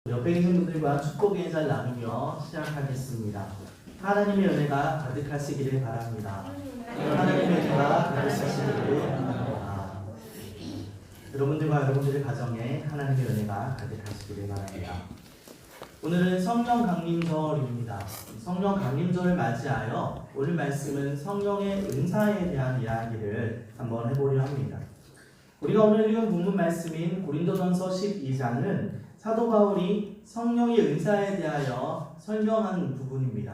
옆에 계신 분들과 축복의 인사를 나누며 시작하겠습니다. 하나님의 은혜가 가득하시기를 바랍니다. 하나님의 은혜가 가득하시기를 바랍니다. 여러분들과 여러분들의 가정에 하나님의 은혜가 가득하시기를 바랍니다. 오늘은 성령 강림절입니다. 성령 강림절을 맞이하여 오늘 말씀은 성령의 은사에 대한 이야기를 한번 해보려 합니다. 우리가 오늘 읽은 본문 말씀인 고린도전서 12장은 사도 바울이 성령의 은사에 대하여 설명한 부분입니다.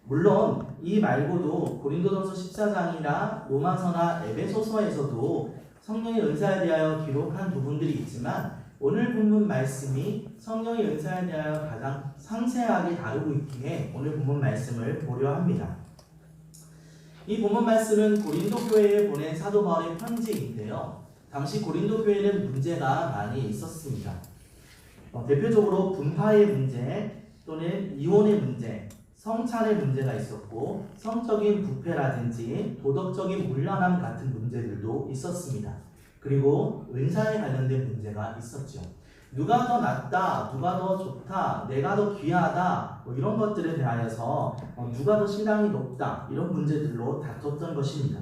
물론 이 말고도 고린도전서 14장이나 로마서나 에베소서에서도 성령의 은사에 대하여 기록한 부분들이 있지만 오늘 본문 말씀이 성령의 은사에 대하여 가장 상세하게 다루고 있기에 오늘 본문 말씀을 보려 합니다. 이 본문 말씀은 고린도 교회에 보낸 사도 바울의 편지인데요. 당시 고린도 교회는 문제가 많이 있었습니다. 대표적으로 분파의 문제 또는 이혼의 문제, 성찬의 문제가 있었고 성적인 부패라든지 도덕적인 문란함 같은 문제들도 있었습니다. 그리고 은사에 관련된 문제가 있었죠. 누가 더 낫다, 누가 더 좋다, 내가 더 귀하다 이런 것들에 대하여서 누가 더 신앙이 높다 이런 문제들로 다퉜던 것입니다.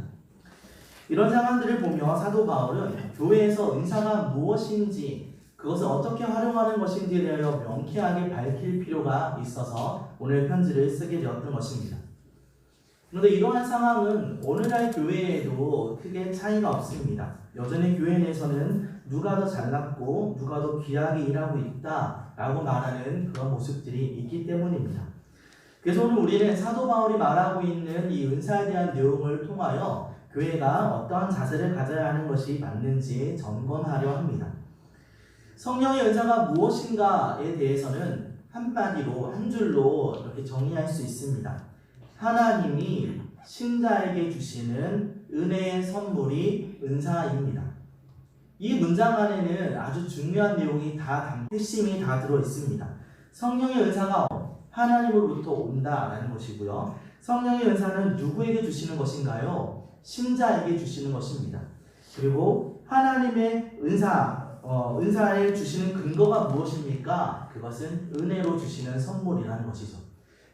이런 상황들을 보며 사도 바울은 교회에서 은사가 무엇인지 그것을 어떻게 활용하는 것인지에 대하여 명쾌하게 밝힐 필요가 있어서 오늘 편지를 쓰게 되었던 것입니다. 그런데 이러한 상황은 오늘날 교회에도 크게 차이가 없습니다. 여전히 교회 내에서는 누가 더 잘났고 누가 더 귀하게 일하고 있다라고 말하는 그런 모습들이 있기 때문입니다. 그래서 오늘 우리는 사도 바울이 말하고 있는 이 은사에 대한 내용을 통하여 교회가 어떠한 자세를 가져야 하는 것이 맞는지 점검하려 합니다. 성령의 은사가 무엇인가에 대해서는 한마디로 한 줄로 이렇게 정리할 수 있습니다. 하나님이 신자에게 주시는 은혜의 선물이 은사입니다. 이 문장 안에는 아주 중요한 내용이 핵심이 다 들어 있습니다. 성령의 은사가 하나님으로부터 온다라는 것이고요. 성령의 은사는 누구에게 주시는 것인가요? 신자에게 주시는 것입니다. 그리고 하나님의 은사에 주시는 근거가 무엇입니까? 그것은 은혜로 주시는 선물이라는 것이죠.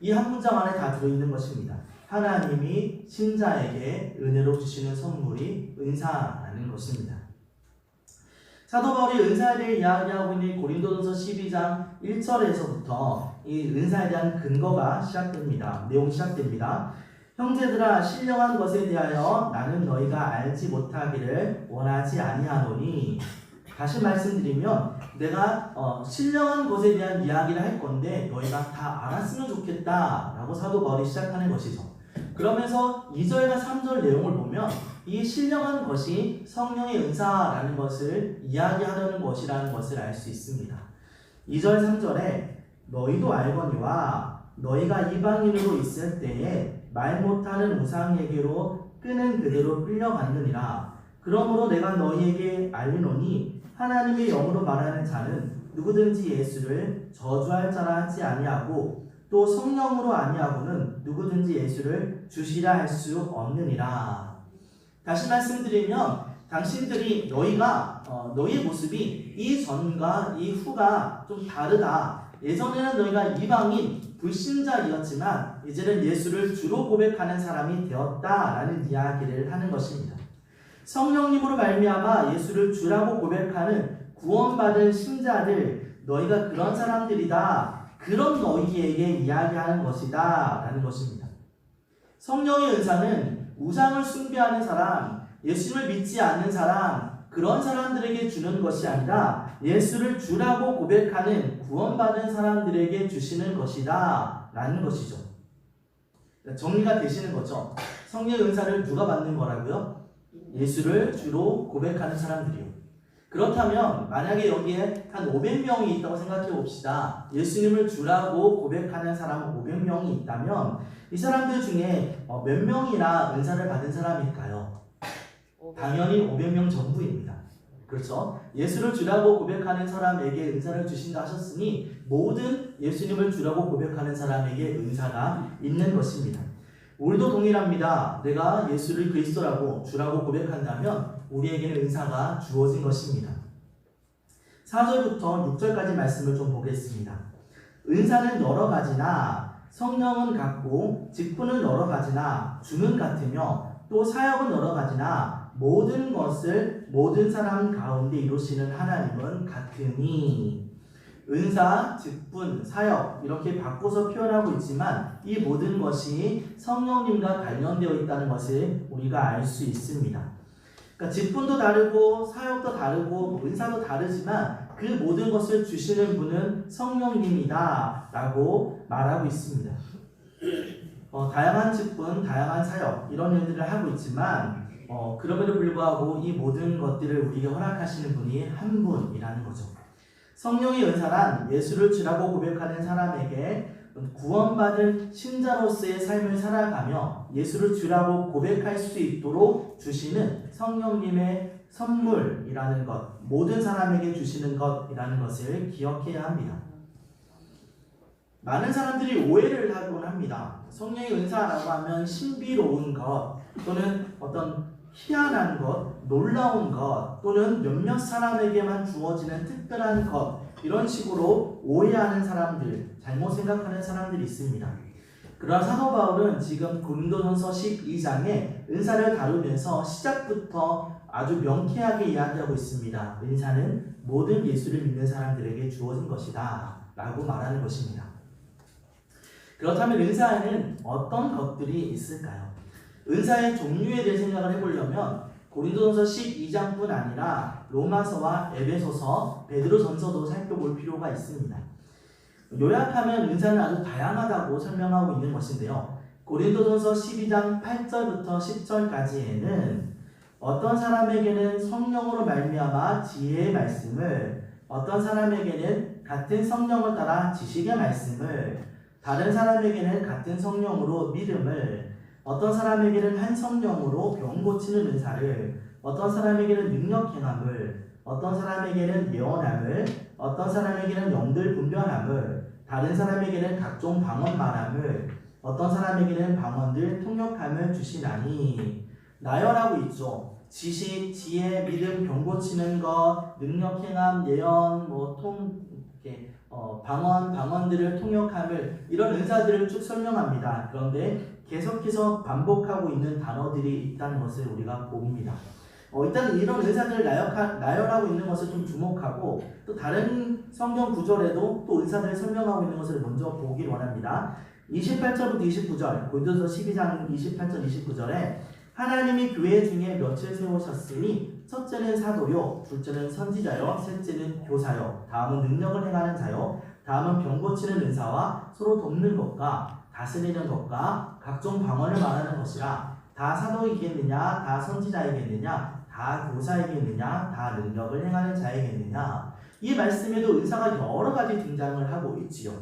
이 한 문장 안에 다 들어있는 것입니다. 하나님이 신자에게 은혜로 주시는 선물이 은사라는 것입니다. 사도 바울이 은사에 대해 이야기하고 있는 고린도전서 12장 1절에서부터 이 은사에 대한 근거가 시작됩니다. 내용이 시작됩니다. 형제들아 신령한 것에 대하여 나는 너희가 알지 못하기를 원하지 아니하노니. 다시 말씀드리면 내가 신령한 것에 대한 이야기를 할 건데 너희가 다 알았으면 좋겠다 라고 사도 바울이 시작하는 것이죠. 그러면서 2절과 3절 내용을 보면 이 신령한 것이 성령의 은사라는 것을 이야기하려는 것이라는 것을 알 수 있습니다. 2절 3절에 너희도 알거니와 너희가 이방인으로 있을 때에 말 못하는 우상에게로 끄는 그대로 끌려갔느니라. 그러므로 내가 너희에게 알리노니 하나님의 영으로 말하는 자는 누구든지 예수를 저주할 자라 하지 아니하고 또 성령으로 아니하고는 누구든지 예수를 주시라 할 수 없느니라. 다시 말씀드리면 당신들이 너희의 모습이 이전과 이후가 좀 다르다. 예전에는 너희가 이방인 불신자이었지만 이제는 예수를 주로 고백하는 사람이 되었다라는 이야기를 하는 것입니다. 성령님으로 말미암아 예수를 주라고 고백하는 구원받은 신자들, 너희가 그런 사람들이다. 그런 너희에게 이야기하는 것이다 라는 것입니다. 성령의 은사는 우상을 숭배하는 사람, 예수를 믿지 않는 사람, 그런 사람들에게 주는 것이 아니라 예수를 주라고 고백하는 구원받은 사람들에게 주시는 것이다 라는 것이죠. 정리가 되시는 거죠. 성령의 은사를 누가 받는 거라고요? 예수를 주로 고백하는 사람들이요. 그렇다면 만약에 여기에 한 500명이 있다고 생각해 봅시다. 예수님을 주라고 고백하는 사람은 500명이 있다면 이 사람들 중에 몇 명이나 은사를 받은 사람일까요? 당연히 500명 전부입니다. 그렇죠? 예수를 주라고 고백하는 사람에게 은사를 주신다 하셨으니 모든 예수님을 주라고 고백하는 사람에게 은사가 있는 것입니다. 우리도 동일합니다. 내가 예수를 그리스도라고 주라고 고백한다면 우리에게는 은사가 주어진 것입니다. 4절부터 6절까지 말씀을 좀 보겠습니다. 은사는 여러 가지나 성령은 같고 직분은 여러 가지나 주는 같으며 또 사역은 여러 가지나 모든 것을 모든 사람 가운데 이루시는 하나님은 같으니. 은사, 직분, 사역 이렇게 바꿔서 표현하고 있지만 이 모든 것이 성령님과 관련되어 있다는 것을 우리가 알 수 있습니다. 그러니까 직분도 다르고 사역도 다르고 은사도 다르지만 그 모든 것을 주시는 분은 성령님이다 라고 말하고 있습니다. 다양한 직분, 다양한 사역 이런 일들을 하고 있지만 그럼에도 불구하고 이 모든 것들을 우리에게 허락하시는 분이 한 분이라는 거죠. 성령의 은사란 예수를 주라고 고백하는 사람에게 구원받은 신자로서의 삶을 살아가며 예수를 주라고 고백할 수 있도록 주시는 성령님의 선물이라는 것, 모든 사람에게 주시는 것이라는 것을 기억해야 합니다. 많은 사람들이 오해를 하곤 합니다. 성령의 은사라고 하면 신비로운 것 또는 어떤 희한한 것, 놀라운 것 또는 몇몇 사람에게만 주어지는 특별한 것 이런 식으로 오해하는 사람들, 잘못 생각하는 사람들이 있습니다. 그러나 사도 바울은 지금 고린도전서 12장에 은사를 다루면서 시작부터 아주 명쾌하게 이야기하고 있습니다. 은사는 모든 예수를 믿는 사람들에게 주어진 것이다 라고 말하는 것입니다. 그렇다면 은사에는 어떤 것들이 있을까요? 은사의 종류에 대해 생각을 해보려면 고린도전서 12장뿐 아니라 로마서와 에베소서, 베드로전서도 살펴볼 필요가 있습니다. 요약하면 은사는 아주 다양하다고 설명하고 있는 것인데요. 고린도전서 12장 8절부터 10절까지에는 어떤 사람에게는 성령으로 말미암아 지혜의 말씀을, 어떤 사람에게는 같은 성령을 따라 지식의 말씀을, 다른 사람에게는 같은 성령으로 믿음을, 어떤 사람에게는 한 성령으로 병 고치는 은사를, 어떤 사람에게는 능력 행함을, 어떤 사람에게는 예언함을, 어떤 사람에게는 영들 분별함을, 다른 사람에게는 각종 방언 말함을, 어떤 사람에게는 방언들 통역함을 주시나니. 나열하고 있죠. 지식, 지혜, 믿음, 병 고치는 것, 능력 행함, 예언, 방언들을 통역함을, 이런 은사들을 쭉 설명합니다. 그런데 계속해서 반복하고 있는 단어들이 있다는 것을 우리가 봅니다. 일단 이런 은사들을 나열하고 있는 것을 좀 주목하고 또 다른 성경 구절에도 또 은사들을 설명하고 있는 것을 먼저 보길 원합니다. 28절부터 29절, 고린도전서 12장 28절 29절에 하나님이 교회 중에 몇을 세우셨으니 첫째는 사도요, 둘째는 선지자요, 셋째는 교사요, 다음은 능력을 행하는 자요, 다음은 병 고치는 은사와 서로 돕는 것과 다스리는 것과 각종 방언을 말하는 것이라. 다 사도이겠느냐, 다 선지자이겠느냐, 다 교사이겠느냐, 다 능력을 행하는 자이겠느냐. 이 말씀에도 은사가 여러 가지 등장을 하고 있지요.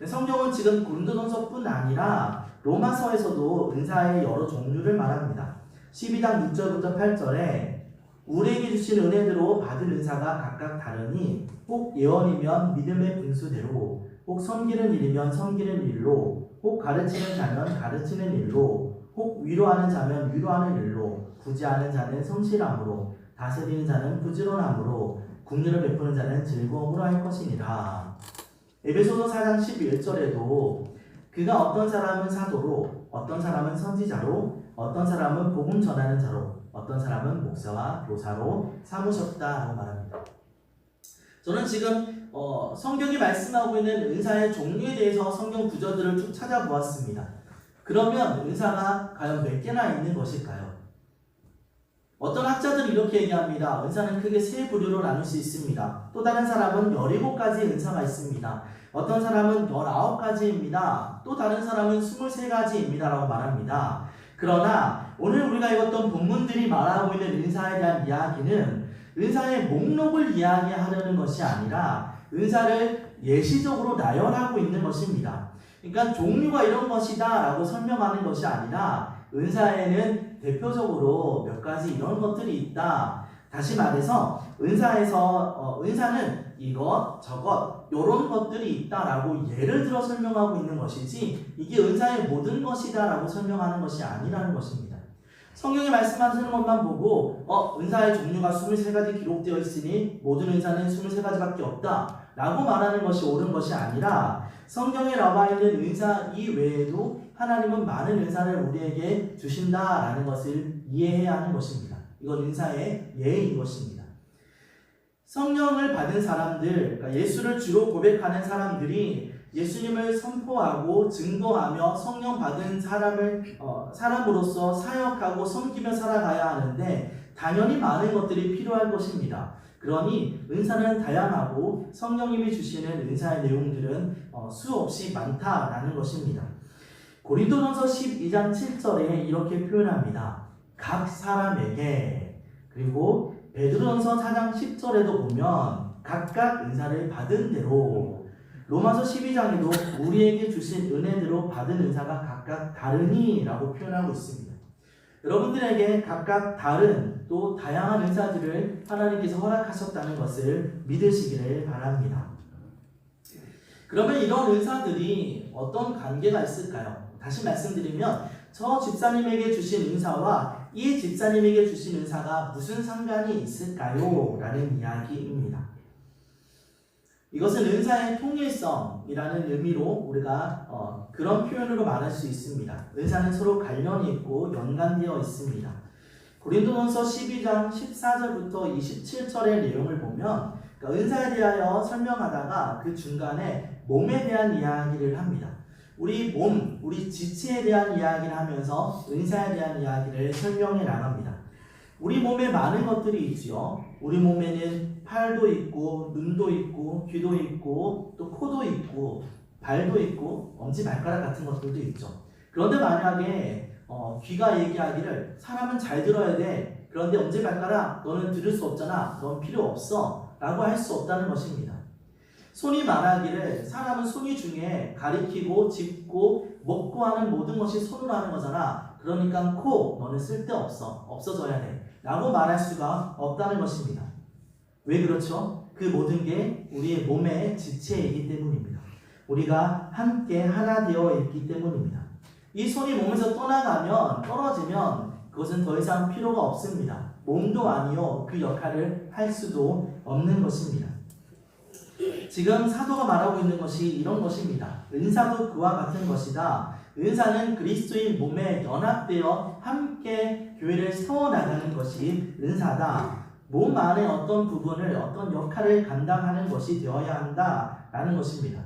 성경은 지금 고린도전서뿐 아니라 로마서에서도 은사의 여러 종류를 말합니다. 12장 6절부터 8절에 우리에게 주신 은혜대로 받은 은사가 각각 다르니 혹 예언이면 믿음의 분수대로, 혹 섬기는 일이면 섬기는 일로, 혹 가르치는 자면 가르치는 일로, 혹 위로하는 자면 위로하는 일로, 구제하는 자는 성실함으로, 다스리는 자는 부지런함으로, 긍휼을 베푸는 자는 즐거움으로 할 것이니라. 에베소서 4장 11절에도 그가 어떤 사람은 사도로, 어떤 사람은 선지자로, 어떤 사람은 복음 전하는 자로, 어떤 사람은 목사와 교사로 삼으셨다라고 말합니다. 저는 지금 성경이 말씀하고 있는 은사의 종류에 대해서 성경 구절들을 쭉 찾아보았습니다. 그러면 은사가 과연 몇 개나 있는 것일까요? 어떤 학자들은 이렇게 얘기합니다. 은사는 크게 세 부류로 나눌 수 있습니다. 또 다른 사람은 17가지 은사가 있습니다. 어떤 사람은 19가지입니다. 또 다른 사람은 23가지입니다 라고 말합니다. 그러나 오늘 우리가 읽었던 본문들이 말하고 있는 은사에 대한 이야기는 은사의 목록을 이야기하려는 것이 아니라 은사를 예시적으로 나열하고 있는 것입니다. 그러니까 종류가 이런 것이다 라고 설명하는 것이 아니라 은사에는 대표적으로 몇 가지 이런 것들이 있다. 다시 말해서 은사는 이것, 저것, 이런 것들이 있다라고 예를 들어 설명하고 있는 것이지 이게 은사의 모든 것이다라고 설명하는 것이 아니라는 것입니다. 성경에 말씀하시는 것만 보고 은사의 종류가 23가지 기록되어 있으니 모든 은사는 23가지밖에 없다 라고 말하는 것이 옳은 것이 아니라 성경에 나와 있는 은사 이외에도 하나님은 많은 은사를 우리에게 주신다라는 것을 이해해야 하는 것입니다. 이건 은사의 예인 것입니다. 성령을 받은 사람들, 그러니까 예수를 주로 고백하는 사람들이 예수님을 선포하고 증거하며 성령 받은 사람으로서 사역하고 섬기며 살아가야 하는데 당연히 많은 것들이 필요할 것입니다. 그러니 은사는 다양하고 성령님이 주시는 은사의 내용들은 수없이 많다라는 것입니다. 고린도전서 12장 7절에 이렇게 표현합니다. 각 사람에게. 그리고 베드로전서 4장 10절에도 보면 각각 은사를 받은 대로. 로마서 12장에도 우리에게 주신 은혜대로 받은 은사가 각각 다르니 라고 표현하고 있습니다. 여러분들에게 각각 다른 또 다양한 은사들을 하나님께서 허락하셨다는 것을 믿으시기를 바랍니다. 그러면 이런 은사들이 어떤 관계가 있을까요? 다시 말씀드리면 저 집사님에게 주신 은사와 이 집사님에게 주신 은사가 무슨 상관이 있을까요? 라는 이야기입니다. 이것은 은사의 통일성이라는 의미로 우리가 그런 표현으로 말할 수 있습니다. 은사는 서로 관련이 있고 연관되어 있습니다. 고린도전서 12장 14절부터 27절의 내용을 보면 은사에 대하여 설명하다가 그 중간에 몸에 대한 이야기를 합니다. 우리 몸, 우리 지체에 대한 이야기를 하면서 은사에 대한 이야기를 설명해 나갑니다. 우리 몸에 많은 것들이 있지요. 우리 몸에는 팔도 있고 눈도 있고 귀도 있고 또 코도 있고 발도 있고 엄지발가락 같은 것들도 있죠. 그런데 만약에 귀가 얘기하기를 사람은 잘 들어야 돼. 그런데 엄지발가락 너는 들을 수 없잖아. 넌 필요 없어. 라고 할 수 없다는 것입니다. 손이 말하기를 사람은 손이 중에 가리키고 짚고 먹고 하는 모든 것이 손으로 하는 거잖아. 그러니까 코 너는 쓸데없어. 없어져야 돼. 라고 말할 수가 없다는 것입니다. 왜 그렇죠? 그 모든 게 우리의 몸의 지체이기 때문입니다. 우리가 함께 하나 되어 있기 때문입니다. 이 손이 몸에서 떨어지면 그것은 더 이상 필요가 없습니다. 몸도 아니요 그 역할을 할 수도 없는 것입니다. 지금 사도가 말하고 있는 것이 이런 것입니다. 은사도 그와 같은 것이다. 은사는 그리스도인 몸에 연합되어 함께 교회를 세워나가는 것이 은사다. 몸 안에 어떤 부분을 어떤 역할을 감당하는 것이 되어야 한다라는 것입니다.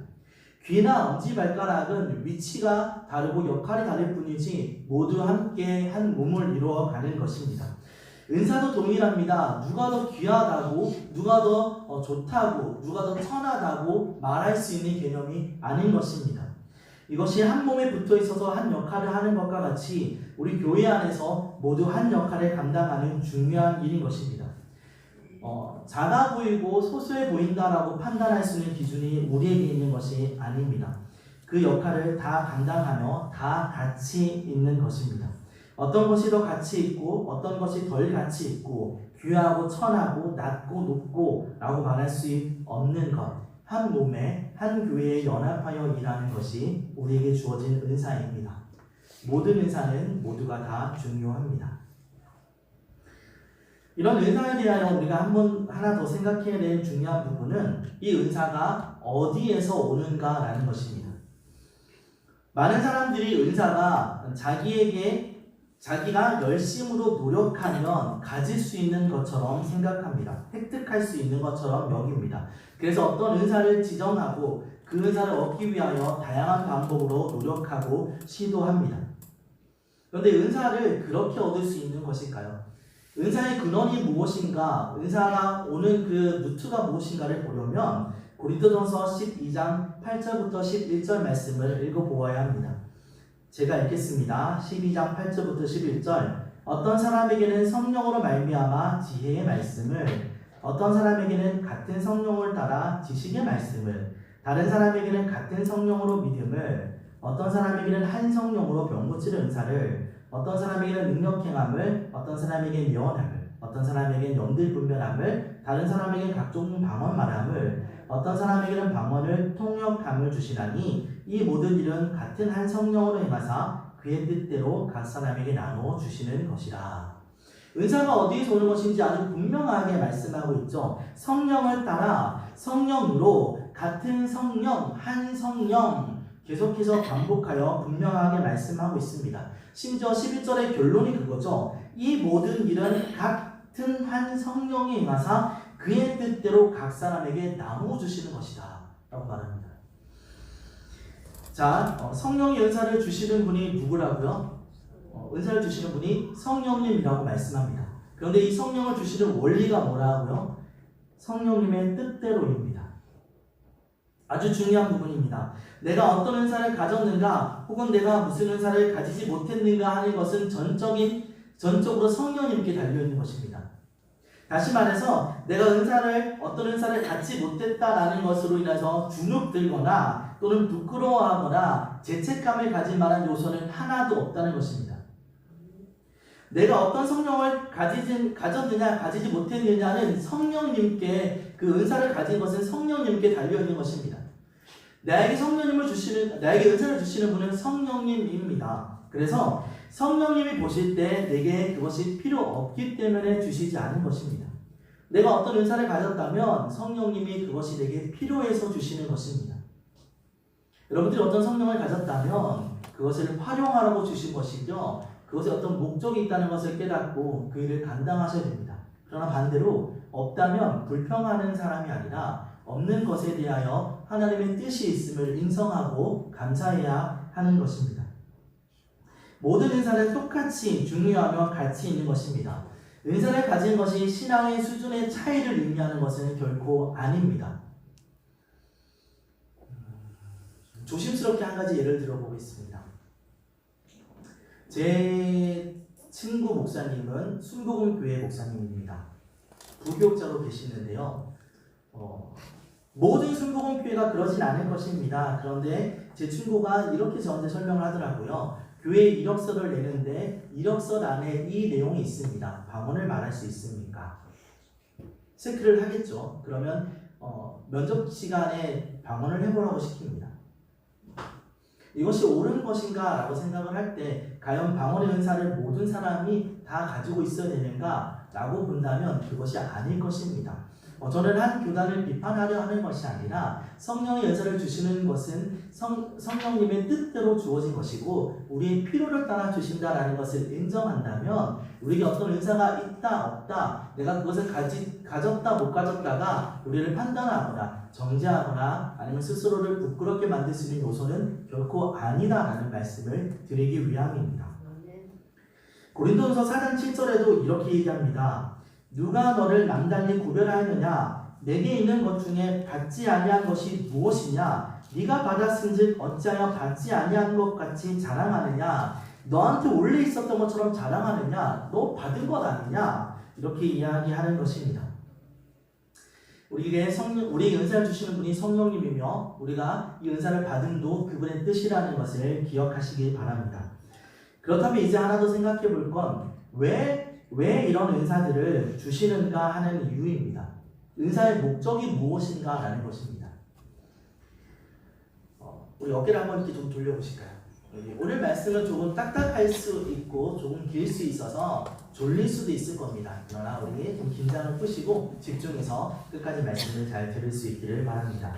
귀나 엄지발가락은 위치가 다르고 역할이 다를 뿐이지 모두 함께 한 몸을 이루어가는 것입니다. 은사도 동일합니다. 누가 더 귀하다고, 누가 더 좋다고, 누가 더 천하다고 말할 수 있는 개념이 아닌 것입니다. 이것이 한 몸에 붙어 있어서 한 역할을 하는 것과 같이 우리 교회 안에서 모두 한 역할을 감당하는 중요한 일인 것입니다. 작아 보이고 소소해 보인다라고 판단할 수 있는 기준이 우리에게 있는 것이 아닙니다. 그 역할을 다 감당하며 다 가치 있는 것입니다. 어떤 것이 더 가치 있고 어떤 것이 덜 가치 있고 귀하고 천하고 낮고 높고 라고 말할 수 없는 것, 한 몸에 한 교회에 연합하여 일하는 것이 우리에게 주어진 은사입니다. 모든 은사는 모두가 다 중요합니다. 이런 은사에 대하여 우리가 하나 더 생각해야 될 중요한 부분은 이 은사가 어디에서 오는가라는 것입니다. 많은 사람들이 은사가 자기가 열심으로 노력하면 가질 수 있는 것처럼 생각합니다. 획득할 수 있는 것처럼 여깁니다. 그래서 어떤 은사를 지정하고 그 은사를 얻기 위하여 다양한 방법으로 노력하고 시도합니다. 그런데 은사를 그렇게 얻을 수 있는 것일까요? 은사의 근원이 무엇인가, 은사가 오는 그 루트가 무엇인가를 보려면 고린도전서 12장 8절부터 11절 말씀을 읽어보아야 합니다. 제가 읽겠습니다. 12장 8절부터 11절. 어떤 사람에게는 성령으로 말미암아 지혜의 말씀을, 어떤 사람에게는 같은 성령을 따라 지식의 말씀을, 다른 사람에게는 같은 성령으로 믿음을, 어떤 사람에게는 한 성령으로 병 고치는 은사를, 어떤 사람에게는 능력 행함을, 어떤 사람에게는 예언함을, 어떤 사람에게는 영들 분별함을, 다른 사람에게는 각종 방언 말함을, 어떤 사람에게는 방언을 통역함을 주시나니 이 모든 일은 같은 한 성령으로 행하사 그의 뜻대로 각 사람에게 나누어 주시는 것이라. 은사가 어디에서 오는 것인지 아주 분명하게 말씀하고 있죠. 성령을 따라 성령으로 같은 성령, 한 성령 계속해서 반복하여 분명하게 말씀하고 있습니다. 심지어 11절의 결론이 그거죠. 이 모든 일은 같은 한 성령이 임하사 그의 뜻대로 각 사람에게 나누어 주시는 것이다 라고 말합니다. 자, 성령의 은사를 주시는 분이 누구라고요? 은사를 주시는 분이 성령님이라고 말씀합니다. 그런데 이 성령을 주시는 원리가 뭐라고요? 성령님의 뜻대로입니다. 아주 중요한 부분입니다. 내가 어떤 은사를 가졌는가 혹은 내가 무슨 은사를 가지지 못했는가 하는 것은 전적으로 성령님께 달려있는 것입니다. 다시 말해서 내가 어떤 은사를 갖지 못했다라는 것으로 인해서 주눅들거나 또는 부끄러워하거나 죄책감을 가질 만한 요소는 하나도 없다는 것입니다. 내가 어떤 성령을 가졌느냐 가지지 못했느냐는 성령님께, 그 은사를 가진 것은 성령님께 달려있는 것입니다. 나에게 은사를 주시는 분은 성령님입니다. 그래서 성령님이 보실 때 내게 그것이 필요 없기 때문에 주시지 않은 것입니다. 내가 어떤 은사를 가졌다면 성령님이 그것이 내게 필요해서 주시는 것입니다. 여러분들이 어떤 성령을 가졌다면 그것을 활용하라고 주신 것이죠. 그것에 어떤 목적이 있다는 것을 깨닫고 그 일을 감당하셔야 됩니다. 그러나 반대로 없다면 불평하는 사람이 아니라 없는 것에 대하여 하나님의 뜻이 있음을 인정하고 감사해야 하는 것입니다. 모든 은사는 똑같이 중요하며 가치 있는 것입니다. 은사를 가진 것이 신앙의 수준의 차이를 의미하는 것은 결코 아닙니다. 조심스럽게 한 가지 예를 들어보겠습니다. 제 친구 목사님은 순복음교회 목사님입니다. 부교육자로 계시는데요. 모든 순복음교회가 그러진 않을 것입니다. 그런데 제 친구가 이렇게 저한테 설명을 하더라고요. 교회 이력서를 내는데 이력서 안에 이 내용이 있습니다. 방언을 말할 수 있습니까? 체크를 하겠죠. 그러면 면접 시간에 방언을 해보라고 시킵니다. 이것이 옳은 것인가 라고 생각을 할 때 과연 방언의 은사를 모든 사람이 다 가지고 있어야 되는가 라고 본다면 그것이 아닐 것입니다. 저는 한 교단을 비판하려 하는 것이 아니라 성령의 은사를 주시는 것은 성령님의 뜻대로 주어진 것이고 우리의 필요를 따라 주신다라는 것을 인정한다면 우리에게 어떤 은사가 있다 없다 내가 그것을 가졌다 못 가졌다가 우리를 판단하거나 정죄하거나 아니면 스스로를 부끄럽게 만들 수 있는 요소는 결코 아니다라는 말씀을 드리기 위함입니다. 고린도전서 4장 7절에도 이렇게 얘기합니다. 누가 너를 남달리 구별하였느냐? 내게 있는 것 중에 받지 아니한 것이 무엇이냐? 네가 받았은즉 어찌하여 받지 아니한 것 같이 자랑하느냐? 너한테 원래 있었던 것처럼 자랑하느냐? 너 받은 것 아니냐? 이렇게 이야기하는 것입니다. 우리에게 우리 은사를 주시는 분이 성령님이며 우리가 이 은사를 받음도 그분의 뜻이라는 것을 기억하시기 바랍니다. 그렇다면 이제 하나 더 생각해 볼 건 왜 이런 은사들을 주시는가 하는 이유입니다. 은사의 목적이 무엇인가 라는 것입니다. 우리 어깨를 한번 이렇게 좀 돌려보실까요? 오늘 말씀은 조금 딱딱할 수 있고 조금 길 수 있어서 졸릴 수도 있을 겁니다. 그러나 우리 좀 긴장을 푸시고 집중해서 끝까지 말씀을 잘 들을 수 있기를 바랍니다.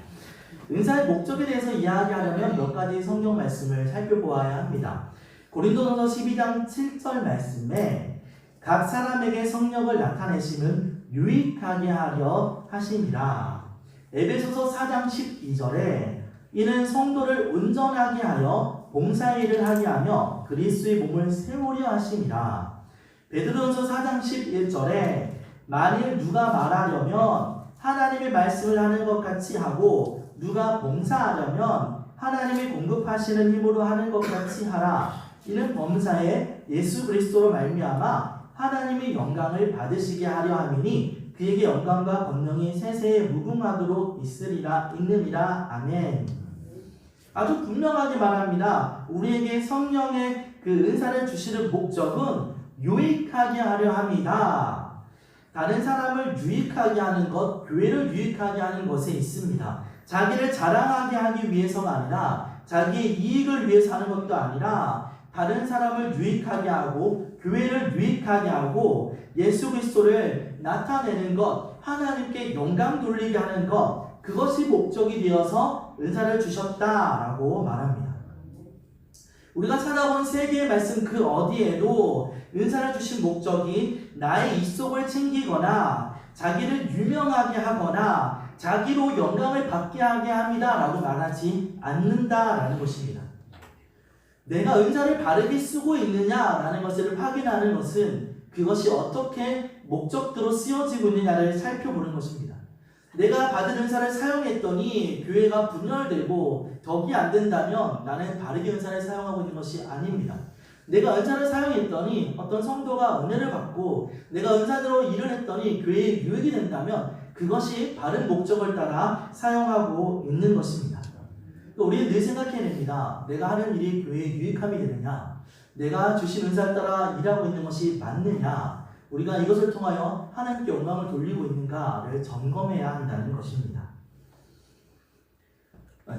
은사의 목적에 대해서 이야기하려면 몇 가지 성경 말씀을 살펴보아야 합니다. 고린도전서 12장 7절 말씀에 각 사람에게 성령을 나타내심은 유익하게 하려 하심이라. 에베소서 4장 12절에 이는 성도를 온전하게 하여 봉사의 일을 하게 하며 그리스도의 몸을 세우려 하심이라. 베드로전서 4장 11절에 만일 누가 말하려면 하나님의 말씀을 하는 것 같이 하고 누가 봉사하려면 하나님이 공급하시는 힘으로 하는 것 같이 하라. 이는 범사에 예수 그리스도로 말미암아 하나님의 영광을 받으시게 하려 함이니 그에게 영광과 권능이 세세에 무궁하도록 있느니라. 아멘. 아주 분명하게 말합니다. 우리에게 성령의 그 은사를 주시는 목적은 유익하게 하려 합니다. 다른 사람을 유익하게 하는 것, 교회를 유익하게 하는 것에 있습니다. 자기를 자랑하게 하기 위해서가 아니라 자기의 이익을 위해서 하는 것도 아니라 다른 사람을 유익하게 하고 교회를 유익하게 하고 예수 그리스도를 나타내는 것, 하나님께 영광 돌리게 하는 것, 그것이 목적이 되어서 은사를 주셨다라고 말합니다. 우리가 찾아본 세계의 말씀 그 어디에도 은사를 주신 목적이 나의 입속을 챙기거나 자기를 유명하게 하거나 자기로 영광을 받게 하게 합니다 라고 말하지 않는다라는 것입니다. 내가 은사를 바르게 쓰고 있느냐라는 것을 확인하는 것은 그것이 어떻게 목적대로 쓰여지고 있느냐를 살펴보는 것입니다. 내가 받은 은사를 사용했더니 교회가 분열되고 덕이 안 된다면 나는 바르게 은사를 사용하고 있는 것이 아닙니다. 내가 은사를 사용했더니 어떤 성도가 은혜를 받고 내가 은사대로 일을 했더니 교회에 유익이 된다면 그것이 바른 목적을 따라 사용하고 있는 것입니다. 우리는 늘 생각해야 됩니다. 내가 하는 일이 교회에 유익함이 되느냐, 내가 주신 은사를 따라 일하고 있는 것이 맞느냐, 우리가 이것을 통하여 하나님께 영광을 돌리고 있는가를 점검해야 한다는 것입니다.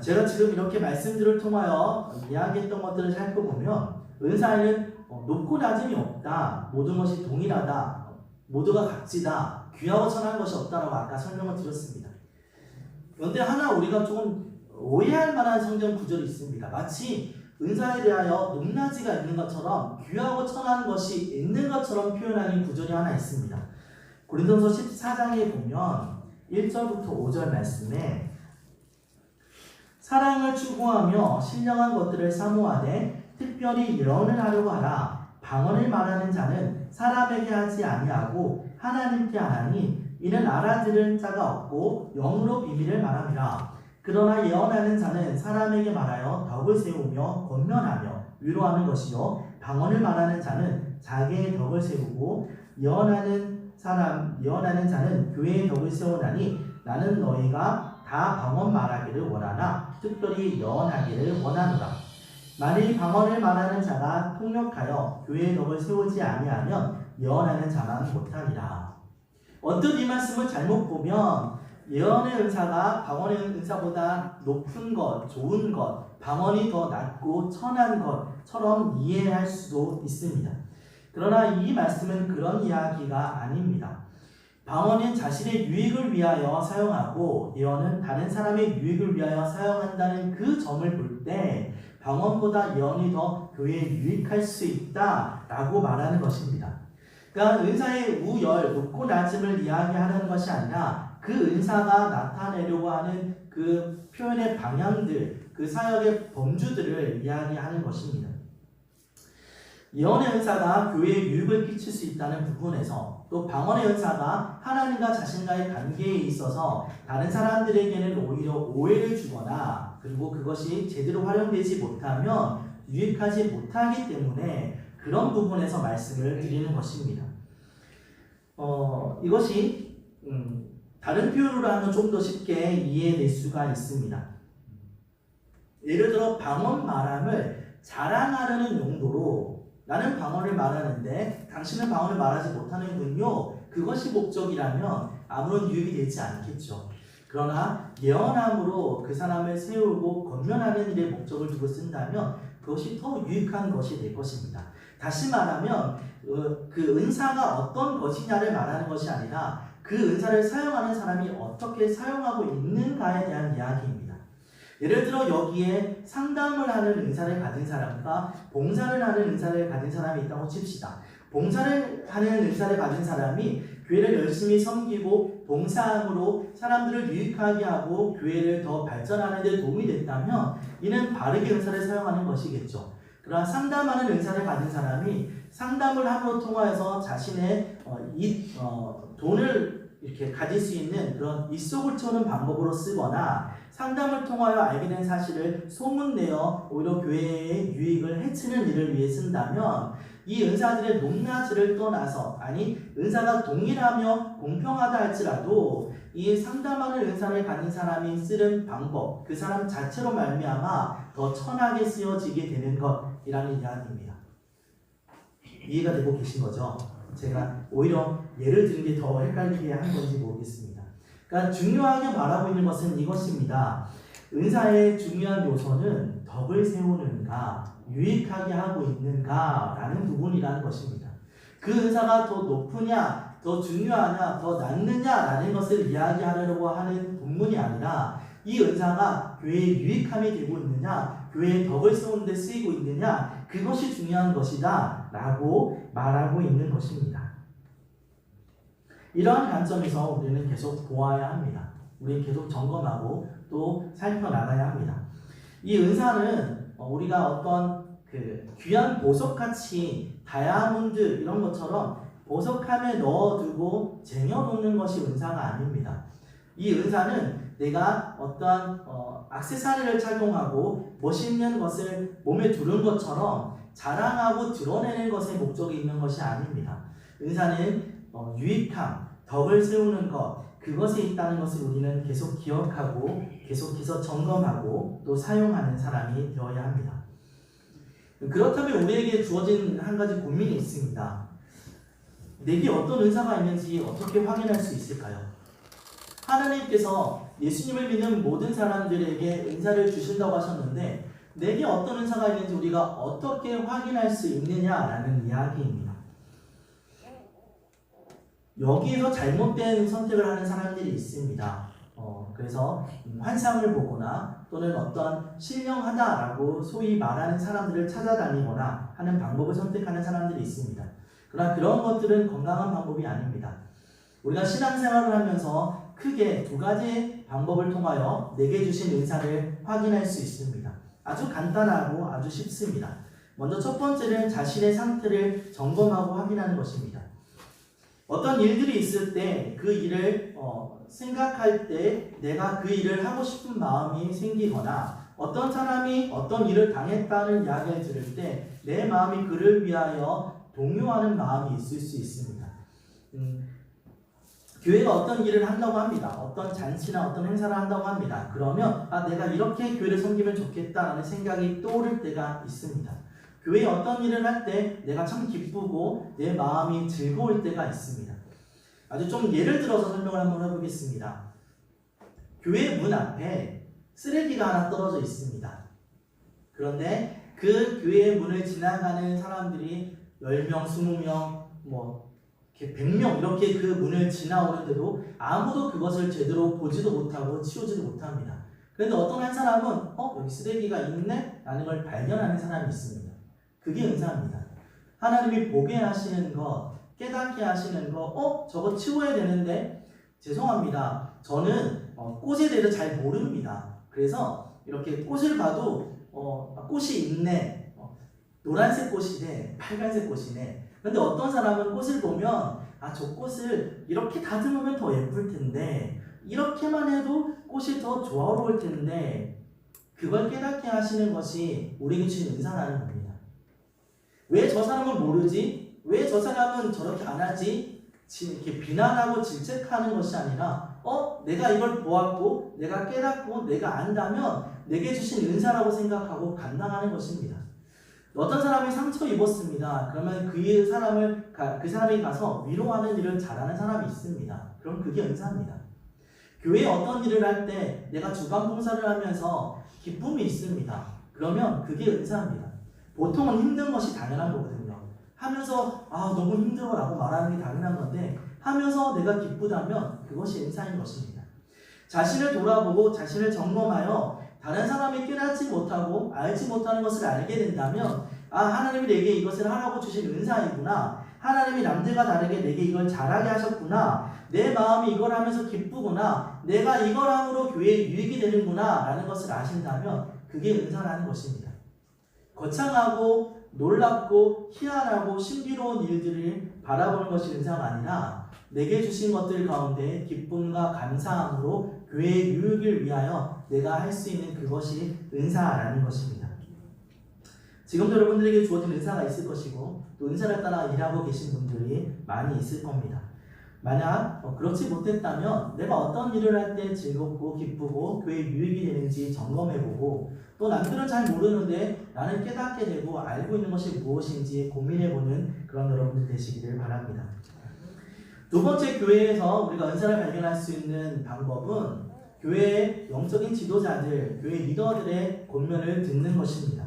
제가 지금 이렇게 말씀들을 통하여 이야기했던 것들을 살펴보면 은사에는 높고 낮음이 없다, 모든 것이 동일하다, 모두가 각지다, 귀하고 천한 것이 없다라고 아까 설명을 드렸습니다. 그런데 하나 우리가 조금 오해할 만한 성경 구절이 있습니다. 마치 은사에 대하여 높낮이가 있는 것처럼 귀하고 천한 것이 있는 것처럼 표현하는 구절이 하나 있습니다. 고린도서 14장에 보면 1절부터 5절 말씀에 사랑을 추구하며 신령한 것들을 사모하되 특별히 예언을 하려고 하라. 방언을 말하는 자는 사람에게 하지 아니하고 하나님께 하나니 이는 알아들은 자가 없고 영으로 비밀을 말함이라. 그러나 예언하는 자는 사람에게 말하여 덕을 세우며 권면하며 위로하는 것이요 방언을 말하는 자는 자기의 덕을 세우고 예언하는 자는 교회의 덕을 세우나니 나는 너희가 다 방언 말하기를 원하나 특별히 예언하기를 원하노라. 만일 방언을 말하는 자가 통역하여 교회의 덕을 세우지 아니하면 예언하는 자만 못하리라. 언뜻 이 말씀을 잘못 보면 예언의 은사가 방언의 은사보다 높은 것, 좋은 것, 방언이 더 낮고 천한 것처럼 이해할 수도 있습니다. 그러나 이 말씀은 그런 이야기가 아닙니다. 방언은 자신의 유익을 위하여 사용하고 예언은 다른 사람의 유익을 위하여 사용한다는 그 점을 볼 때 방언보다 예언이 더 교회에 유익할 수 있다라고 말하는 것입니다. 그러니까 은사의 우열, 높고 낮음을 이야기하는 것이 아니라 그 은사가 나타내려고 하는 그 표현의 방향들, 그 사역의 범주들을 이야기하는 것입니다. 예언의 은사가 교회에 유익을 끼칠 수 있다는 부분에서 또 방언의 은사가 하나님과 자신과의 관계에 있어서 다른 사람들에게는 오히려 오해를 주거나 그리고 그것이 제대로 활용되지 못하면 유익하지 못하기 때문에 그런 부분에서 말씀을 드리는 것입니다. 이것이 다른 표현으로 하면 좀 더 쉽게 이해될 수가 있습니다. 예를 들어 방언 말함을 자랑하려는 용도로 나는 방언을 말하는데 당신은 방언을 말하지 못하는군요. 그것이 목적이라면 아무런 유익이 되지 않겠죠. 그러나 예언함으로 그 사람을 세우고 권면하는 일에 목적을 두고 쓴다면 그것이 더 유익한 것이 될 것입니다. 다시 말하면 그 은사가 어떤 것이냐를 말하는 것이 아니라 그 은사를 사용하는 사람이 어떻게 사용하고 있는가에 대한 이야기입니다. 예를 들어 여기에 상담을 하는 은사를 가진 사람과 봉사를 하는 은사를 가진 사람이 있다고 칩시다. 봉사를 하는 은사를 가진 사람이 교회를 열심히 섬기고 봉사함으로 사람들을 유익하게 하고 교회를 더 발전하는 데 도움이 됐다면 이는 바르게 은사를 사용하는 것이겠죠. 그러나 상담하는 은사를 가진 사람이 상담을 함으로 통하여서 자신의 돈을 이렇게 가질 수 있는 그런 입속을 채우는 방법으로 쓰거나 상담을 통하여 알게 된 사실을 소문내어 오히려 교회의 유익을 해치는 일을 위해 쓴다면 이 은사들의 높낮이를 떠나서 은사가 동일하며 공평하다 할지라도 이 상담하는 은사를 가진 사람이 쓰는 방법, 그 사람 자체로 말미암아 더 천하게 쓰여지게 되는 것이라는 이야기입니다. 이해가 되고 계신 거죠? 제가 오히려 예를 드는 게 더 헷갈리게 한 건지 모르겠습니다. 그러니까 중요하게 말하고 있는 것은 이것입니다. 은사의 중요한 요소는 덕을 세우는가, 유익하게 하고 있는가라는 부분이라는 것입니다. 그 은사가 더 높으냐, 더 중요하냐, 더 낫느냐라는 것을 이야기하려고 하는 본문이 아니라 이 은사가 교회에 유익함이 되고 있느냐, 교회의 덕을 세우는 데 쓰이고 있느냐, 그것이 중요한 것이다 라고 말하고 있는 것입니다. 이러한 관점에서 우리는 계속 보아야 합니다. 우리는 계속 점검하고 또 살펴나가야 합니다. 이 은사는 우리가 어떤 그 귀한 보석같이 다이아몬드 이런 것처럼 보석함에 넣어두고 쟁여놓는 것이 은사가 아닙니다. 이 은사는 내가 어떠한 액세서리를 착용하고 멋있는 것을 몸에 두른 것처럼 자랑하고 드러내는 것에 목적이 있는 것이 아닙니다. 은사는 유익함, 덕을 세우는 것, 그것에 있다는 것을 우리는 계속 기억하고 계속해서 점검하고 또 사용하는 사람이 되어야 합니다. 그렇다면 우리에게 주어진 한 가지 고민이 있습니다. 내게 어떤 은사가 있는지 어떻게 확인할 수 있을까요? 하나님께서 예수님을 믿는 모든 사람들에게 은사를 주신다고 하셨는데 내게 어떤 은사가 있는지 우리가 어떻게 확인할 수 있느냐라는 이야기입니다. 여기에서 잘못된 선택을 하는 사람들이 있습니다. 그래서 환상을 보거나 또는 어떤 신령하다라고 소위 말하는 사람들을 찾아다니거나 하는 방법을 선택하는 사람들이 있습니다. 그러나 그런 것들은 건강한 방법이 아닙니다. 우리가 신앙생활을 하면서 크게 두 가지 방법을 통하여 내게 주신 은사를 확인할 수 있습니다. 아주 간단하고 아주 쉽습니다. 먼저 첫 번째는 자신의 상태를 점검하고 확인하는 것입니다. 어떤 일들이 있을 때 그 일을 생각할 때 내가 그 일을 하고 싶은 마음이 생기거나 어떤 사람이 어떤 일을 당했다는 이야기를 들을 때 내 마음이 그를 위하여 동요하는 마음이 있을 수 있습니다. 교회가 어떤 일을 한다고 합니다. 어떤 잔치나 어떤 행사를 한다고 합니다. 그러면 내가 이렇게 교회를 섬기면 좋겠다라는 생각이 떠오를 때가 있습니다. 교회에 어떤 일을 할 때 내가 참 기쁘고 내 마음이 즐거울 때가 있습니다. 아주 좀 예를 들어서 설명을 한번 해보겠습니다. 교회 문 앞에 쓰레기가 하나 떨어져 있습니다. 그런데 그 교회 문을 지나가는 사람들이 10명, 20명, 100명 이렇게 그 문을 지나오는데도 아무도 그것을 제대로 보지도 못하고 치우지도 못합니다. 그런데 어떤 한 사람은 여기 쓰레기가 있네? 라는 걸 발견하는 사람이 있습니다. 그게 은사입니다. 하나님이 보게 하시는 것, 깨닫게 하시는 것, 저거 치워야 되는데 죄송합니다. 저는 꽃에 대해서 잘 모릅니다. 그래서 이렇게 꽃을 봐도 꽃이 있네, 노란색 꽃이네, 빨간색 꽃이네. 그런데 어떤 사람은 꽃을 보면 저 꽃을 이렇게 다듬으면 더 예쁠 텐데 이렇게만 해도 꽃이 더 조화로울 텐데 그걸 깨닫게 하시는 것이 우리에게 주신 은사라는 겁니다. 왜 저 사람은 모르지? 왜 저 사람은 저렇게 안 하지? 이렇게 비난하고 질책하는 것이 아니라 내가 이걸 보았고 내가 깨닫고 내가 안다면 내게 주신 은사라고 생각하고 감당하는 것입니다. 어떤 사람이 상처 입었습니다. 그러면 그 사람이 가서 위로하는 일을 잘하는 사람이 있습니다. 그럼 그게 은사입니다. 교회에 어떤 일을 할 때 내가 주간 봉사를 하면서 기쁨이 있습니다. 그러면 그게 은사입니다. 보통은 힘든 것이 당연한 거거든요. 하면서 너무 힘들어 라고 말하는 게 당연한 건데 하면서 내가 기쁘다면 그것이 은사인 것입니다. 자신을 돌아보고 자신을 점검하여 다른 사람이 깨닫지 못하고 알지 못하는 것을 알게 된다면 하나님이 내게 이것을 하라고 주신 은사이구나. 하나님이 남들과 다르게 내게 이걸 잘하게 하셨구나. 내 마음이 이걸 하면서 기쁘구나. 내가 이걸 함으로 교회에 유익이 되는구나 라는 것을 아신다면 그게 은사라는 것입니다. 거창하고 놀랍고 희한하고 신비로운 일들을 바라보는 것이 은사가 아니라 내게 주신 것들 가운데 기쁨과 감사함으로 교회의 유익을 위하여 내가 할 수 있는 그것이 은사라는 것입니다. 지금도 여러분들에게 주어진 은사가 있을 것이고 또 은사를 따라 일하고 계신 분들이 많이 있을 겁니다. 만약 그렇지 못했다면 내가 어떤 일을 할 때 즐겁고 기쁘고 교회에 유익이 되는지 점검해보고 또 남들은 잘 모르는데 나는 깨닫게 되고 알고 있는 것이 무엇인지 고민해보는 그런 여러분들 되시기를 바랍니다. 두 번째, 교회에서 우리가 은사를 발견할 수 있는 방법은 교회의 영적인 지도자들, 교회 리더들의 권면을 듣는 것입니다.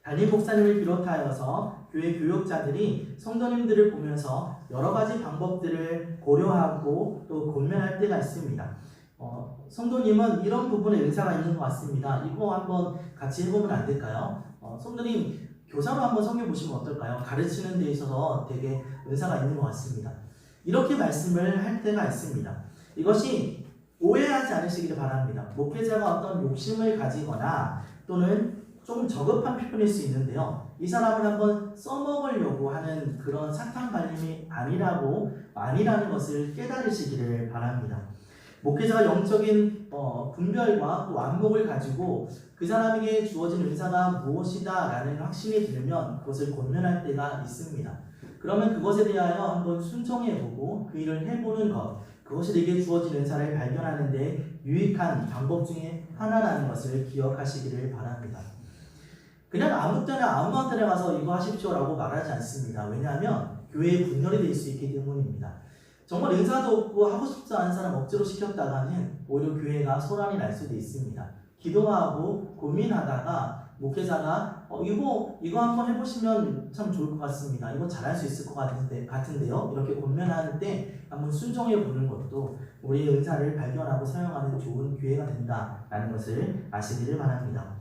담임 목사님을 비롯하여서 교회 교육자들이 성도님들을 보면서 여러 가지 방법들을 고려하고 또 권면할 때가 있습니다. 성도님은 이런 부분에 은사가 있는 것 같습니다. 이거 한번 같이 해보면 안 될까요? 성도님 교사로 한번 섬겨보시면 어떨까요? 가르치는 데 있어서 되게 은사가 있는 것 같습니다. 이렇게 말씀을 할 때가 있습니다. 이것이 오해하지 않으시기를 바랍니다. 목회자가 어떤 욕심을 가지거나 또는 좀 저급한 표현일 수 있는데요. 이 사람을 한번 써먹으려고 하는 그런 사탕 발림이 아니라는 것을 깨달으시기를 바랍니다. 목회자가 영적인 분별과 또 안목을 가지고 그 사람에게 주어진 은사가 무엇이다 라는 확신이 들면 그것을 권면할 때가 있습니다. 그러면 그것에 대하여 한번 순종해보고 그 일을 해보는 것, 그것이 내게 주어진 은사를 발견하는 데 유익한 방법 중에 하나라는 것을 기억하시기를 바랍니다. 그냥 아무 때나 아무한테나 가서 이거 하십시오라고 말하지 않습니다. 왜냐하면 교회에 분열이 될 수 있기 때문입니다. 정말 은사도 없고 하고 싶지 않은 사람 억지로 시켰다가는 오히려 교회가 소란이 날 수도 있습니다. 기도하고 고민하다가 목회자가 이거 한번 해보시면 참 좋을 것 같습니다. 이거 잘할 수 있을 것 같은데요. 이렇게 권면할 때 한번 순종해 보는 것도 우리의 은사를 발견하고 사용하는 좋은 기회가 된다라는 것을 아시기를 바랍니다.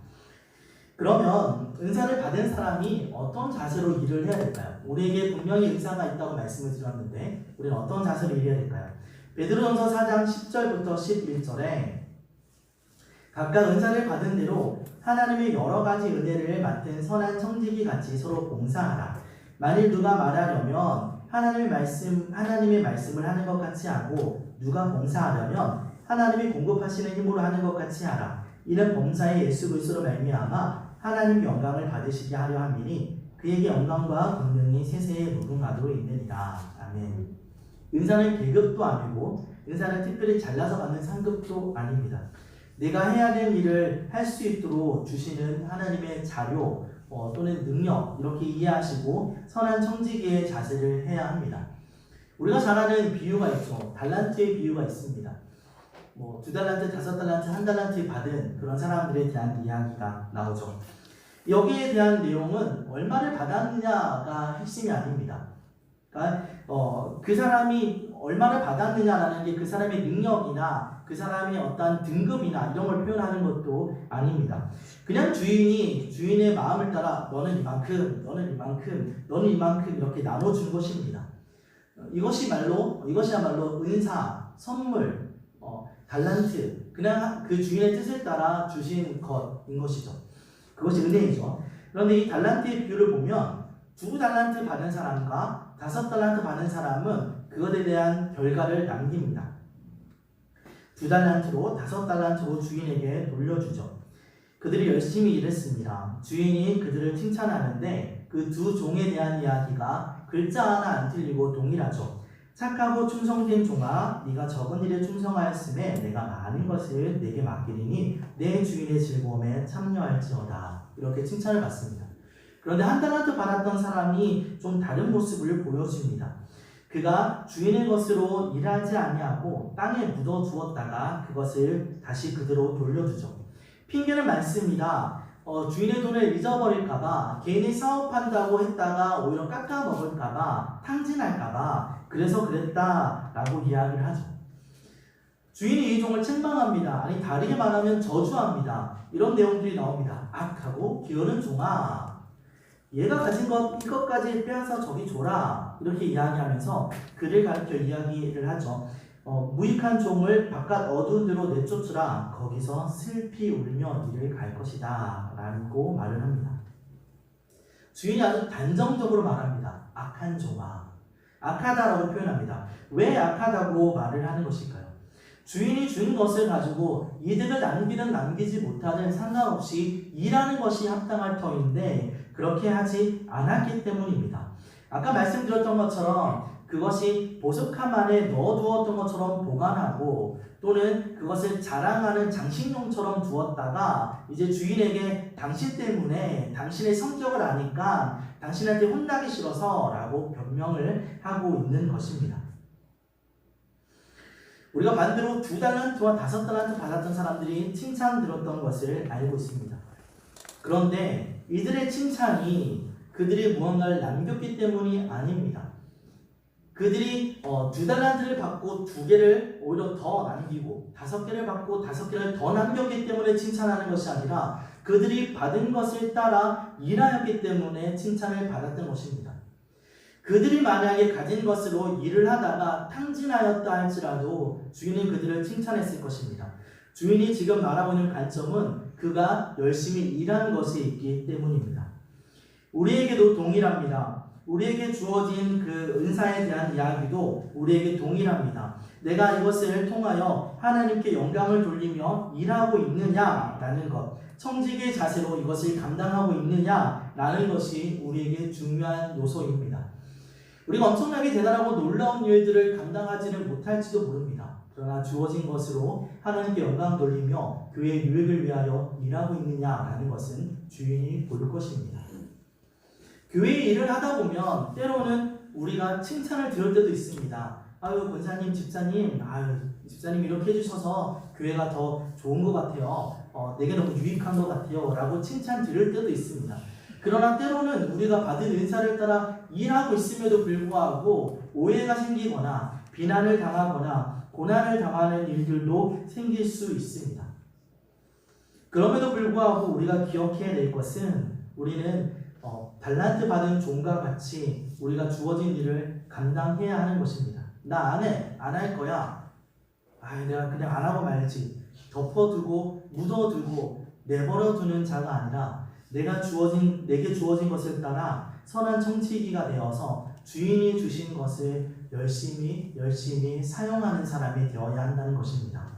그러면 은사를 받은 사람이 어떤 자세로 일을 해야 될까요? 우리에게 분명히 은사가 있다고 말씀을 드렸는데 우리는 어떤 자세로 일해야 될까요? 베드로전서 4장 10절부터 11절에 각각 은사를 받은 대로 하나님의 여러 가지 은혜를 맡은 선한 청지기 같이 서로 봉사하라. 만일 누가 말하려면 하나님의 말씀을 하는 것 같이 하고 누가 봉사하려면 하나님이 공급하시는 힘으로 하는 것 같이 하라. 이는 범사에 예수 그리스도로 말미암아 하나님 영광을 받으시게 하려 함이니 그에게 영광과 권능이 세세에 무궁하도록 있느니라. 아멘. 은사는 계급도 아니고 은사는 특별히 잘나서 받는 상급도 아닙니다. 내가 해야 될 일을 할 수 있도록 주시는 하나님의 자료 또는 능력 이렇게 이해하시고 선한 청지기의 자세를 해야 합니다. 우리가 잘 아는 비유가 있죠. 달란트의 비유가 있습니다. 2달란트, 5달란트, 1달란트 받은 그런 사람들에 대한 이야기가 나오죠. 여기에 대한 내용은 얼마를 받았느냐가 핵심이 아닙니다. 그러니까 그 사람이 얼마를 받았느냐라는 게 그 사람의 능력이나 그 사람의 어떤 등급이나 이런 걸 표현하는 것도 아닙니다. 그냥 주인의 마음을 따라 너는 이만큼, 너는 이만큼, 너는 이만큼 이렇게 나눠준 것입니다. 이것이야말로 은사, 선물, 달란트, 그냥 그 주인의 뜻을 따라 주신 것인 것이죠. 그것이 은혜이죠. 그런데 이 달란트의 비유를 보면 2달란트 받은 사람과 5달란트 받은 사람은 그것에 대한 결과를 남깁니다. 2달란트로 5달란트로 주인에게 돌려주죠. 그들이 열심히 일했습니다. 주인이 그들을 칭찬하는데 그 두 종에 대한 이야기가 글자 하나 안 틀리고 동일하죠. 착하고 충성된 종아, 네가 적은 일에 충성하였음에 내가 많은 것을 내게 맡기리니 내 주인의 즐거움에 참여할지어다. 이렇게 칭찬을 받습니다. 그런데 1달란트 받았던 사람이 좀 다른 모습을 보여줍니다. 그가 주인의 것으로 일하지 아니하고 땅에 묻어두었다가 그것을 다시 그대로 돌려주죠. 핑계는 많습니다. 주인의 돈을 잊어버릴까봐, 괜히 사업한다고 했다가 오히려 깎아먹을까봐, 탕진할까봐 그래서 그랬다라고 이야기를 하죠. 주인이 이 종을 책망합니다. 아니 다르게 말하면 저주합니다. 이런 내용들이 나옵니다. 악하고 게으른 종아, 얘가 가진 이것까지 빼앗아 저기 줘라. 이렇게 이야기하면서 그를 가르쳐 이야기를 하죠. 무익한 종을 바깥 어두운 데로 내쫓으라. 거기서 슬피 울며 이를 갈 것이다. 라고 말을 합니다. 주인이 아주 단정적으로 말합니다. 악한 종아. 악하다라고 표현합니다. 왜 악하다고 말을 하는 것일까요? 주인이 준 것을 가지고 이득을 남기든 남기지 못하든 상관없이 일하는 것이 합당할 터인데 그렇게 하지 않았기 때문입니다. 아까 말씀드렸던 것처럼 그것이 보석함 안에 넣어두었던 것처럼 보관하고 또는 그것을 자랑하는 장식용처럼 두었다가 이제 주인에게 당신 때문에 당신의 성격을 아니까 당신한테 혼나기 싫어서 라고 변명을 하고 있는 것입니다. 우리가 반대로 2달란트와 5달란트 받았던 사람들이 칭찬 들었던 것을 알고 있습니다. 그런데 이들의 칭찬이 그들이 무언가를 남겼기 때문이 아닙니다. 그들이 2달란트를 받고 2개를 오히려 더 남기고 5개를 받고 5개를 더 남겼기 때문에 칭찬하는 것이 아니라 그들이 받은 것을 따라 일하였기 때문에 칭찬을 받았던 것입니다. 그들이 만약에 가진 것으로 일을 하다가 탕진하였다 할지라도 주인은 그들을 칭찬했을 것입니다. 주인이 지금 말하고 있는 관점은 그가 열심히 일한 것이 있기 때문입니다. 우리에게도 동일합니다. 우리에게 주어진 그 은사에 대한 이야기도 우리에게 동일합니다. 내가 이것을 통하여 하나님께 영광을 돌리며 일하고 있느냐라는 것, 청지기의 자세로 이것을 감당하고 있느냐라는 것이 우리에게 중요한 요소입니다. 우리가 엄청나게 대단하고 놀라운 일들을 감당하지는 못할지도 모릅니다. 그러나 주어진 것으로 하나님께 영광 돌리며 교회의 유익을 위하여 일하고 있느냐라는 것은 주인이 볼 것입니다. 교회의 일을 하다 보면 때로는 우리가 칭찬을 들을 때도 있습니다. 아유 권사님, 집사님, 집사님 이렇게 해주셔서 교회가 더 좋은 것 같아요. 내게 너무 유익한 것 같아요. 라고 칭찬 들을 때도 있습니다. 그러나 때로는 우리가 받은 은사를 따라 일하고 있음에도 불구하고 오해가 생기거나 비난을 당하거나 고난을 당하는 일들도 생길 수 있습니다. 그럼에도 불구하고 우리가 기억해야 될 것은 우리는 달란트 받은 종과 같이 우리가 주어진 일을 감당해야 하는 것입니다. 나 안 해, 안 할 거야. 내가 그냥 안 하고 말지. 덮어두고 묻어두고 내버려두는 자가 아니라 내게 주어진 것을 따라 선한 청지기가 되어서 주인이 주신 것을 열심히 사용하는 사람이 되어야 한다는 것입니다.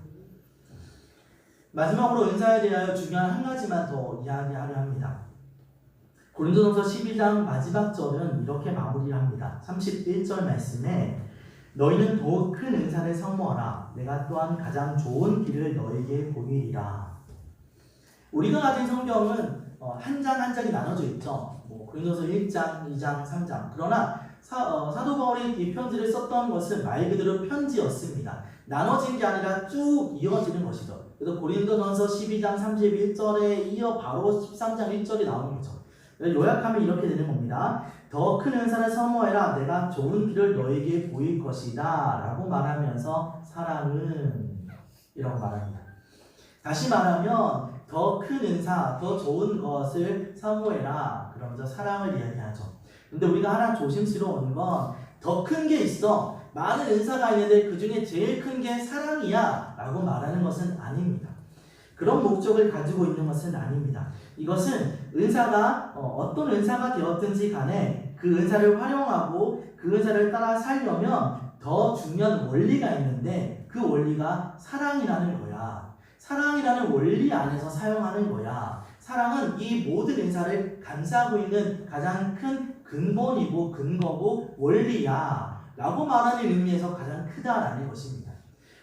마지막으로 은사에 대하여 중요한 한 가지만 더 이야기하려 합니다. 고린도전서 12장 마지막 절은 이렇게 마무리합니다. 31절 말씀에 너희는 더욱 큰 은사를 사모하라. 내가 또한 가장 좋은 길을 너에게 보이리라. 우리가 가진 성경은 한 장 한 장이 나눠져 있죠. 고린도서 1장, 2장, 3장. 그러나 사도 바울이 이 편지를 썼던 것은 말 그대로 편지였습니다. 나눠진 게 아니라 쭉 이어지는 것이죠. 그래서 고린도전서 12장 31절에 이어 바로 13장 1절이 나오는 거죠. 요약하면 이렇게 되는 겁니다. 더 큰 은사를 사모해라. 내가 좋은 길을 너에게 보일 것이다. 라고 말하면서 사랑은 이라고 말합니다. 다시 말하면 더 큰 은사, 더 좋은 것을 사모해라. 그러면서 사랑을 이야기하죠. 근데 우리가 하나 조심스러운 건 더 큰 게 있어. 많은 은사가 있는데 그 중에 제일 큰 게 사랑이야. 라고 말하는 것은 아닙니다. 그런 목적을 가지고 있는 것은 아닙니다. 이것은 은사가 어떤 은사가 되었든지 간에 그 은사를 활용하고 그 은사를 따라 살려면 더 중요한 원리가 있는데 그 원리가 사랑이라는 거야. 사랑이라는 원리 안에서 사용하는 거야. 사랑은 이 모든 은사를 감싸고 있는 가장 큰 근본이고 근거고 원리야 라고 말하는 의미에서 가장 크다라는 것입니다.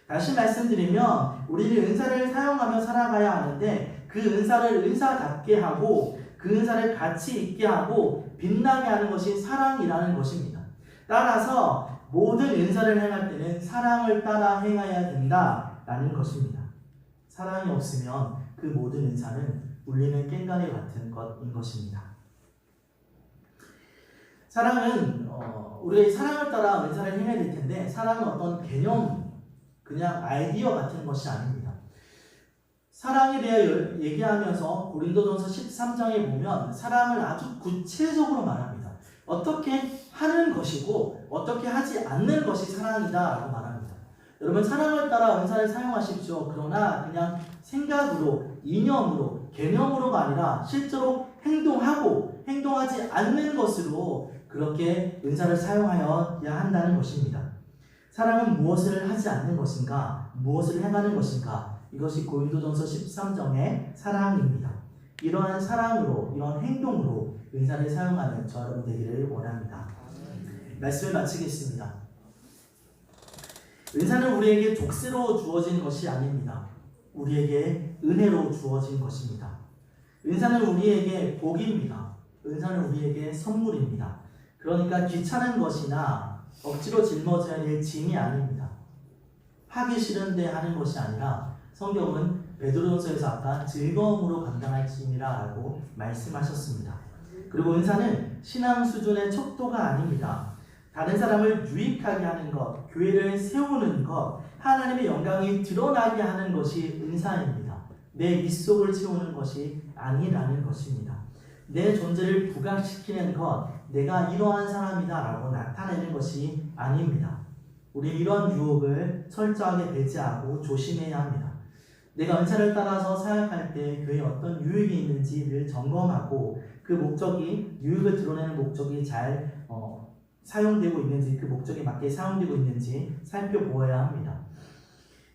다시 말씀드리면 우리는 은사를 사용하며 살아가야 하는데 그 은사를 은사답게 하고 그 은사를 가치 있게 하고 빛나게 하는 것이 사랑이라는 것입니다. 따라서 모든 은사를 행할 때는 사랑을 따라 행해야 된다라는 것입니다. 사랑이 없으면 그 모든 은사는 울리는 꽹과리 같은 것인 것입니다. 사랑은 우리의 사랑을 따라 은사를 행해야 될 텐데 사랑은 어떤 개념 그냥 아이디어 같은 것이 아닙니다. 사랑에 대해 얘기하면서 고린도전서 13장에 보면 사랑을 아주 구체적으로 말합니다. 어떻게 하는 것이고 어떻게 하지 않는 것이 사랑이다 라고 말합니다. 여러분 사랑을 따라 은사를 사용하십시오. 그러나 그냥 생각으로, 이념으로, 개념으로가 아니라 실제로 행동하지 않는 것으로 그렇게 은사를 사용하여야 한다는 것입니다. 사랑은 무엇을 하지 않는 것인가? 무엇을 행하는 것인가? 이것이 고린도전서 13장의 사랑입니다. 이러한 사랑으로, 이러한 행동으로 은사를 사용하는 저 여러분 되기를 원합니다. 말씀을 마치겠습니다. 은사는 우리에게 족쇄로 주어진 것이 아닙니다. 우리에게 은혜로 주어진 것입니다. 은사는 우리에게 복입니다. 은사는 우리에게 선물입니다. 그러니까 귀찮은 것이나 억지로 짊어져야 될 짐이 아닙니다. 하기 싫은데 하는 것이 아니라 성경은 베드로전서에서 아까 즐거움으로 감당할지니라라고 말씀하셨습니다. 그리고 은사는 신앙 수준의 척도가 아닙니다. 다른 사람을 유익하게 하는 것, 교회를 세우는 것, 하나님의 영광이 드러나게 하는 것이 은사입니다. 내 윗속을 채우는 것이 아니라는 것입니다. 내 존재를 부각시키는 것, 내가 이러한 사람이다 라고 나타내는 것이 아닙니다. 우리 이런 유혹을 철저하게 배제하고 조심해야 합니다. 내가 은사를 따라서 사역할 때 교회에 어떤 유익이 있는지를 점검하고 그 목적이, 유익을 드러내는 목적이 잘 사용되고 있는지, 그 목적에 맞게 사용되고 있는지 살펴보아야 합니다.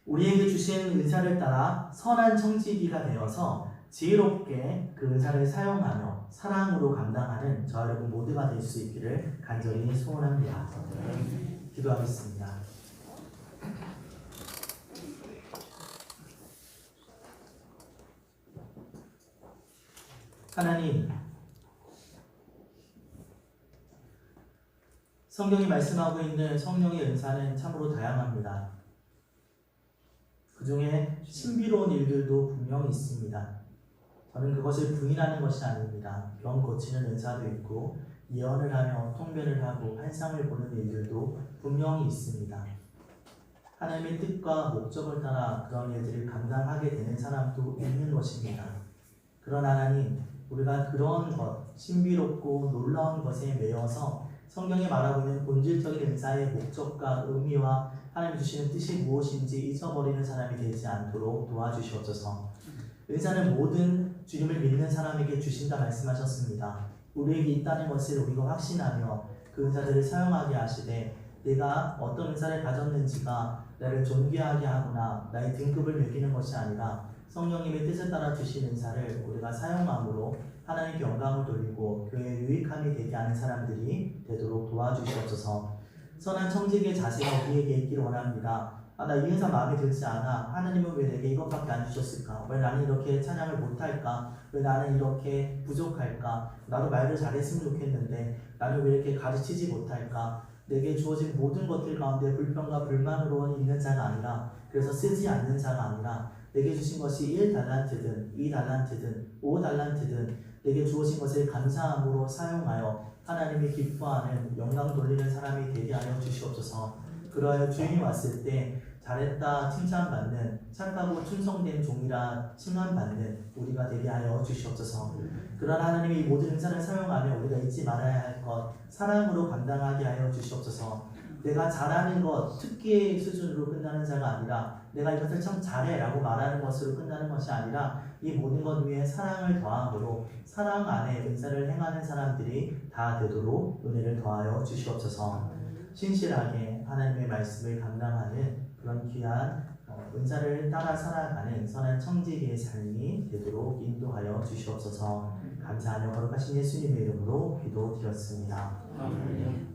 우리에게 주신 은사를 따라 선한 청지기가 되어서 지혜롭게 그 은사를 사용하며 사랑으로 감당하는 저와 여러분 모두가 될 수 있기를 간절히 소원합니다. 기도하겠습니다. 하나님, 성경이 말씀하고 있는 성령의 은사는 참으로 다양합니다. 그 중에 신비로운 일들도 분명히 있습니다. 저는 그것을 부인하는 것이 아닙니다. 병 고치는 은사도 있고 예언을 하며 통변을 하고 환상을 보는 일들도 분명히 있습니다. 하나님의 뜻과 목적을 따라 그런 일들을 감당하게 되는 사람도 있는 것입니다. 그러나 하나님, 우리가 그런 것, 신비롭고 놀라운 것에 매여서 성경이 말하고 있는 본질적인 은사의 목적과 의미와 하나님이 주시는 뜻이 무엇인지 잊어버리는 사람이 되지 않도록 도와주시옵소서. 은사는 모든 주님을 믿는 사람에게 주신다 말씀하셨습니다. 우리에게 있다는 것을 우리가 확신하며 그 은사들을 사용하게 하시되 내가 어떤 은사를 가졌는지가 나를 존귀하게 하거나 나의 등급을 매기는 것이 아니라 성령님의 뜻에 따라 주신 은사를 우리가 사용함으로 하나님께 영광을 돌리고 교회에 유익함이 되게 하는 사람들이 되도록 도와주시옵소서. 선한 청지기의 자세가 우리에게 있기를 원합니다. 나 이 은사 마음에 들지 않아. 하나님은 왜 내게 이것밖에 안 주셨을까? 왜 나는 이렇게 찬양을 못할까? 왜 나는 이렇게 부족할까? 나도 말을 잘했으면 좋겠는데 나는 왜 이렇게 가르치지 못할까? 내게 주어진 모든 것들 가운데 불평과 불만으로 있는 자가 아니라, 그래서 쓰지 않는 자가 아니라 내게 주신 것이 1달란트든 2달란트든 5달란트든 내게 주어진 것을 감사함으로 사용하여 하나님이 기뻐하는 영광 돌리는 사람이 되게 하여 주시옵소서. 그러하여 주인이 왔을 때 잘했다 칭찬받는, 착하고 충성된 종이라 칭찬받는 우리가 되게 하여 주시옵소서. 그러나 하나님이 이 모든 은사를 사용하며 우리가 잊지 말아야 할 것, 사랑으로 감당하게 하여 주시옵소서. 내가 잘하는 것, 특기의 수준으로 끝나는 자가 아니라 내가 이것을 참 잘해 라고 말하는 것으로 끝나는 것이 아니라 이 모든 것 위에 사랑을 더함으로 사랑 안에 은사를 행하는 사람들이 다 되도록 은혜를 더하여 주시옵소서. 신실하게 하나님의 말씀을 감당하는 그런 귀한 은사를 따라 살아가는 선한 청지기의 삶이 되도록 인도하여 주시옵소서. 감사하며 거룩하신 예수님의 이름으로 기도드렸습니다. 아멘.